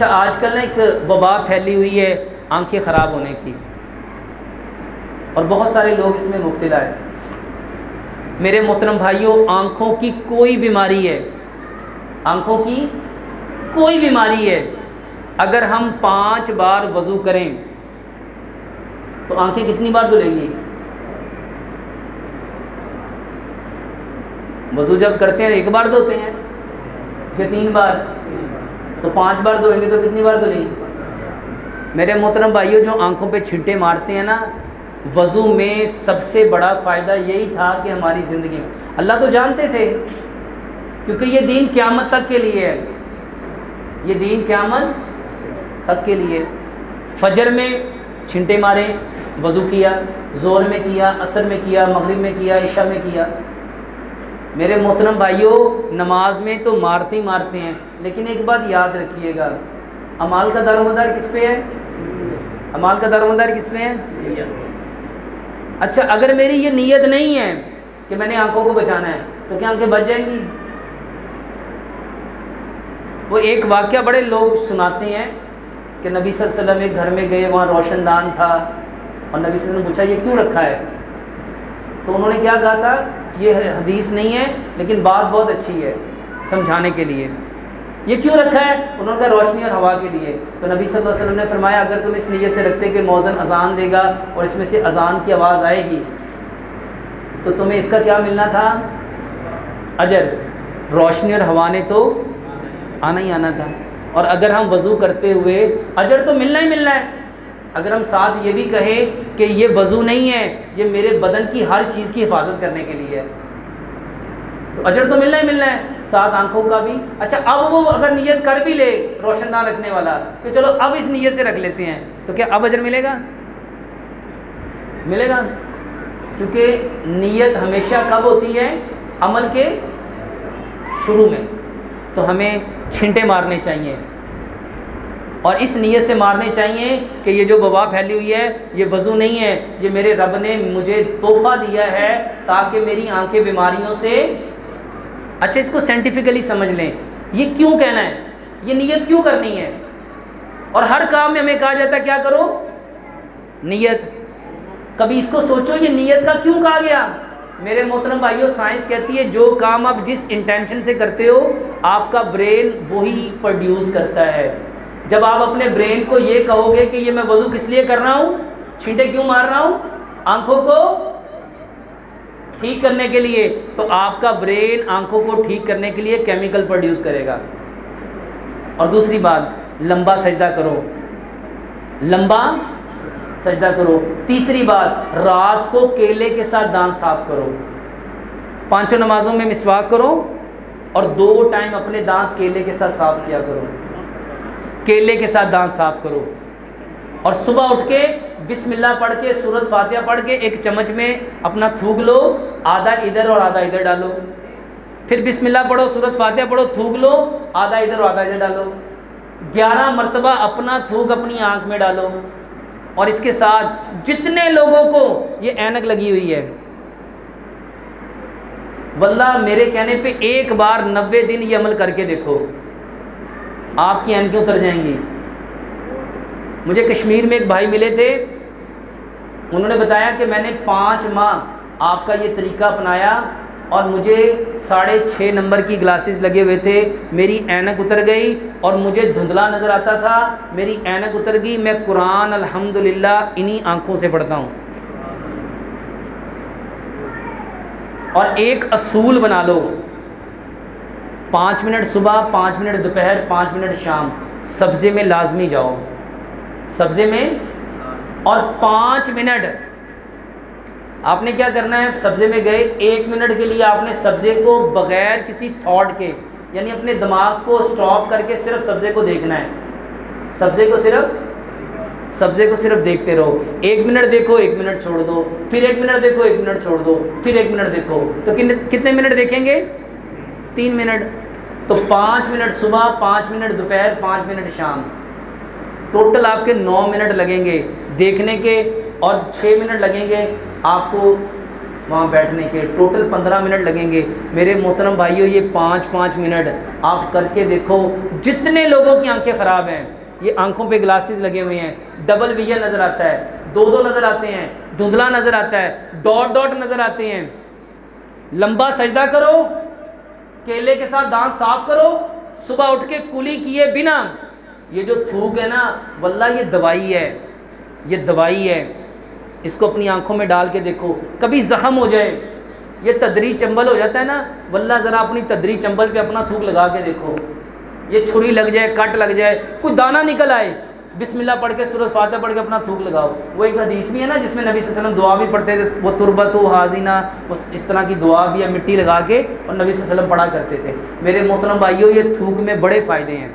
अच्छा, आजकल ना एक वबा फैली हुई है आंखें ख़राब होने की, और बहुत सारे लोग इसमें मुब्तला है। मेरे मोहतरम भाइयों, आँखों की कोई बीमारी है, आँखों की कोई बीमारी है, अगर हम 5 बार वज़ू करें तो आंखें कितनी बार धुलेंगी? वज़ू जब करते हैं 1 बार धोते हैं या 3 बार? तो 5 बार धोएंगे तो कितनी बार धुलेंगी? मेरे मोहतरम भाइयों, जो आंखों पे छींटे मारते हैं ना, वज़ू में सबसे बड़ा फ़ायदा यही था कि हमारी ज़िंदगी में अल्लाह तो जानते थे, क्योंकि ये दीन क़यामत तक के लिए है, ये दीन क़यामत तक के लिए। फजर में छींटे मारे, वज़ू किया, ज़ोहर में किया, असर में किया, मगरिब में किया, इशा में किया। मेरे मोहतरम भाइयों, नमाज में तो मारते ही मारते हैं, लेकिन एक बात याद रखिएगा, अमाल का दारोमदार किस पे है? अमाल का दारोमदार किस पे है? अच्छा, अगर मेरी ये नीयत नहीं है कि मैंने आंखों को बचाना है, तो क्या आंखें बच जाएंगी? वो एक वाक़या बड़े लोग सुनाते हैं कि नबी सल्लल्लाहु अलैहि वसल्लम एक घर में गए, वहाँ रोशनदान था, और नबी सल्लल्लाहु अलैहि वसल्लम ने पूछा ये क्यों रखा है? तो उन्होंने क्या कहा था, ये हदीस नहीं है लेकिन बात बहुत अच्छी है समझाने के लिए। ये क्यों रखा है? उन्होंने कहा रोशनी और हवा के लिए। तो नबी सल्लल्लाहु अलैहि वसल्लम ने फरमाया, अगर तुम इस नीयत से रखते कि मौज़न अजान देगा और इसमें से अजान की आवाज़ आएगी, तो तुम्हें इसका क्या मिलना था? अजर। रोशनी और हवा ने तो आना ही आना था। और अगर हम वज़ू करते हुए, अजर तो मिलना ही मिलना है। अगर हम साथ ये भी कहें कि ये वज़ू नहीं है, ये मेरे बदन की हर चीज़ की हिफाजत करने के लिए है, तो अजर तो मिलना ही मिलना है, साथ आंखों का भी। अच्छा, अब वो अगर नियत कर भी ले रोशनदान रखने वाला, तो चलो अब इस नियत से रख लेते हैं, तो क्या अब अजर मिलेगा? मिलेगा, क्योंकि नियत हमेशा कब होती है? अमल के शुरू में। तो हमें छींटे मारने चाहिए, और इस नियत से मारने चाहिए कि ये जो वबा फैली हुई है ये वज़ू नहीं है, ये मेरे रब ने मुझे तोहफ़ा दिया है ताकि मेरी आंखें बीमारियों से। अच्छा, इसको साइंटिफिकली समझ लें, ये क्यों कहना है, ये नियत क्यों करनी है? और हर काम में हमें कहा जाता है क्या करो? नियत। कभी इसको सोचो, ये नियत का क्यों कहा गया? मेरे मोहतरम भाइयों, साइंस कहती है जो काम आप जिस इंटेंशन से करते हो, आपका ब्रेन वही प्रोड्यूस करता है। जब आप अपने ब्रेन को ये कहोगे कि ये मैं वज़ू किस लिए कर रहा हूँ, छींटे क्यों मार रहा हूँ, आंखों को ठीक करने के लिए, तो आपका ब्रेन आंखों को ठीक करने के लिए केमिकल प्रोड्यूस करेगा। और दूसरी बात, लंबा सजदा करो, लंबा सजदा करो। तीसरी बात, रात को केले के साथ दांत साफ करो। 5 नमाजों में मिसवाक करो, और 2 टाइम अपने दांत केले के साथ साफ किया करो, केले के साथ दांत साफ करो। और सुबह उठ के बिस्मिल्लाह पढ़ के, सूरत फातिहा पढ़ के, एक चम्मच में अपना थूक लो, आधा इधर और आधा इधर डालो। फिर बिस्मिल्लाह पढ़ो, सूरत फातिहा पढ़ो, थूक लो, आधा इधर और आधा इधर डालो। 11 मरतबा अपना थूक अपनी आंख में डालो। और इसके साथ जितने लोगों को ये ऐनक लगी हुई है, वल्लाह मेरे कहने पे एक बार 90 दिन ये अमल करके देखो, आपकी ऐनकें उतर जाएंगी। मुझे कश्मीर में एक भाई मिले थे, उन्होंने बताया कि मैंने 5 माह आपका ये तरीका अपनाया और मुझे 6.5 नंबर की ग्लासेस लगे हुए थे, मेरी ऐनक उतर गई और मुझे धुंधला नज़र आता था, मेरी ऐनक उतर गई। मैं कुरान अल्हम्दुलिल्लाह इन्हीं आँखों से पढ़ता हूँ। और एक असूल बना लो, 5 मिनट सुबह, 5 मिनट दोपहर, 5 मिनट शाम, सब्ज़े में लाजमी जाओ, सब्ज़े में। और 5 मिनट आपने क्या करना है, सब्ज़े में गए, 1 मिनट के लिए आपने सब्ज़े को बग़ैर किसी थॉट के, यानी अपने दिमाग को स्टॉप करके सिर्फ सब्ज़े को देखना है, सब्ज़े को सिर्फ देखते रहो। 1 मिनट देखो, 1 मिनट छोड़ दो, फिर 1 मिनट देखो, 1 मिनट छोड़ दो, फिर 1 मिनट देखो। तो कितने मिनट देखेंगे? 3 मिनट। तो 5 मिनट सुबह, 5 मिनट दोपहर, 5 मिनट शाम, टोटल आपके 9 मिनट लगेंगे देखने के, और 6 मिनट लगेंगे आपको वहाँ बैठने के। टोटल 15 मिनट लगेंगे। मेरे मोहतरम भाइयों, ये 5-5 मिनट आप करके देखो। जितने लोगों की आंखें ख़राब हैं, ये आंखों पे ग्लासेस लगे हुए हैं, डबल विजन नज़र आता है, 2-2 नज़र आते हैं, धुंधला नज़र आता है, डॉट डॉट नज़र आते हैं। लंबा सजदा करो, केले के साथ दांत साफ करो, सुबह उठ के कुली किए बिना। ये जो थूक है ना, वल्लाह ये दवाई है, ये दवाई है। इसको अपनी आंखों में डाल के देखो। कभी ज़ख़म हो जाए, ये तदरी चंबल हो जाता है ना, वल्लाह ज़रा अपनी तदरी चंबल पे अपना थूक लगा के देखो। ये छुरी लग जाए, कट लग जाए, कोई दाना निकल आए, बिस्मिल्लाह पढ़ के सूरत फातिहा पढ़ के अपना थूक लगाओ। वो एक हदीस भी है ना जिसमें नबी सल्लल्लाहु अलैहि वसल्लम दुआ भी पढ़ते थे, वो तुरबतु हाजिना, इस तरह की दुआ भी या मिट्टी लगा के और नबी सल्लल्लाहु अलैहि वसल्लम पढ़ा करते थे। मेरे मोहतरम भाइयों, ये थूक में बड़े फ़ायदे हैं।